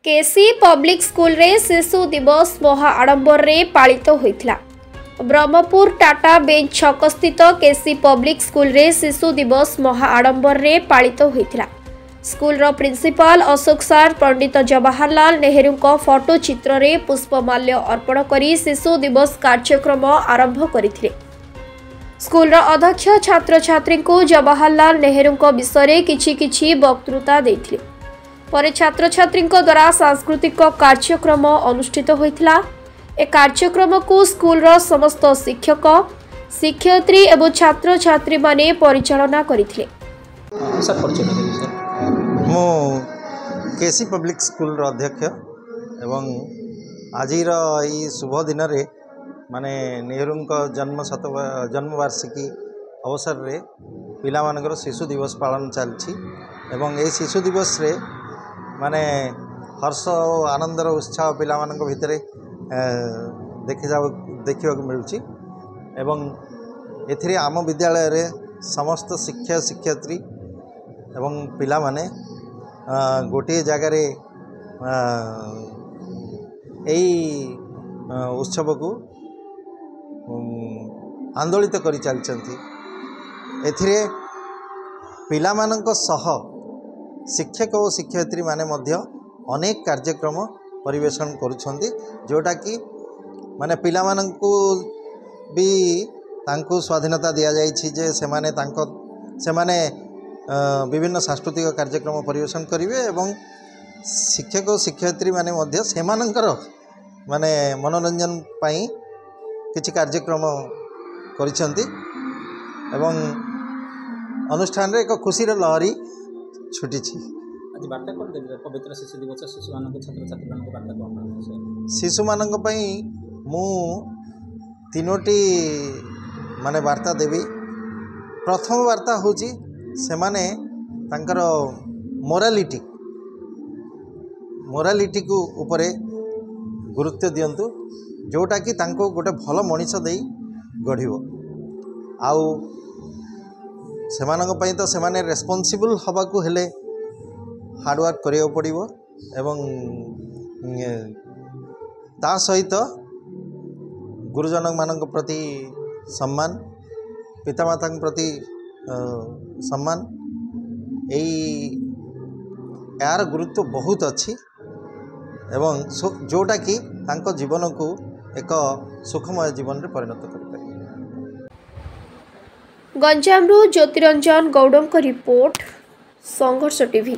केसी public school रे शिशु दिवस महा आडंबर रे पालित होइथिला। ब्रह्मपुर टाटा बेंच छक स्थित केसी पब्लिक स्कूल रे शिशु दिवस महा आडंबर रे पालित होइथिला। स्कूल रो प्रिंसिपल अशोक सर पंडित जवाहरलाल नेहरू को फोटो चित्र रे पुष्पमाल्य अर्पण करी शिशु दिवस कार्यक्रम आरंभ करथिले। स्कूल रो अध्यक्ष छात्र छात्री को जवाहरलाल नेहरू को विषय किछि वक्तृता देथिले। पर छात्र छात्री द्वारा सांस्कृतिक कार्यक्रम अनुष्ठित होइथिला। ए कार्यक्रम को स्कूल रो समस्त शिक्षक शिक्षयित्री एवं छात्र छात्री माने परिचालना करथिले। मो केसी पब्लिक स्कूल रो अध्यक्ष एवं आज ई शुभ दिन रे माने नेहरू जन्मवार्षिकी अवसर रे पिला मानकर शिशु दिवस पालन चलछि एवं ए शिशु दिवस रे माने हर्ष और आनंदर उत्साह पिला मानक भितर देखा मिलूँ एवं एथिरे आम विद्यालय रे समस्त शिक्षक शिक्षयित्री एवं पिला माने गोटे जगार उत्सव को आंदोलित कर चलती। एथिरे पिला मानक सह शिक्षक और शिक्षयित्री माने मध्य अनेक कार्यक्रम परिवेशन करुछंती, जोटा कि माने पिला मानकु भी तांको स्वाधीनता दिया जाइछि जे सेमाने विभिन्न सांस्कृतिक कार्यक्रम परिवेशन करिवे एवं शिक्षक और शिक्षयित्री माने मध्य सेमानकर माने मनोरंजन पाई किछि कार्यक्रम करिछंती एवं अनुष्ठान रे एक खुशी रो लहरी छुटी आज बार्ता कर देबे पवित्र शिशु दिवस शिशु मानक छात्र छात्री मानक बार्ता कोन शिशु मानक पई मु तीनोटी माने बार्ता देबी। प्रथम बार्ता होची से माने तांकर मोरालिटी को उपरे गुरुत्व दियंतु, जोटा कि तांको गोटे भल मनीष देई गढ़िबो। आउ सेमानक पई तो सेमाने रेस्पॉन्सिबल हवा को हेले हार्डवर्क करियो पड़िबो एवं ता सहित गुरुजन मानक प्रति सम्मान पितामाता प्रति सम्मान यार गुरुत्व बहुत अच्छी एवं जोटा कि तांको जीवन को एक सुखमय जीवन रे परिणत कर पारे। गंजामरू ज्योतिरंजन गौड़ों का रिपोर्ट, संघर्ष टीवी।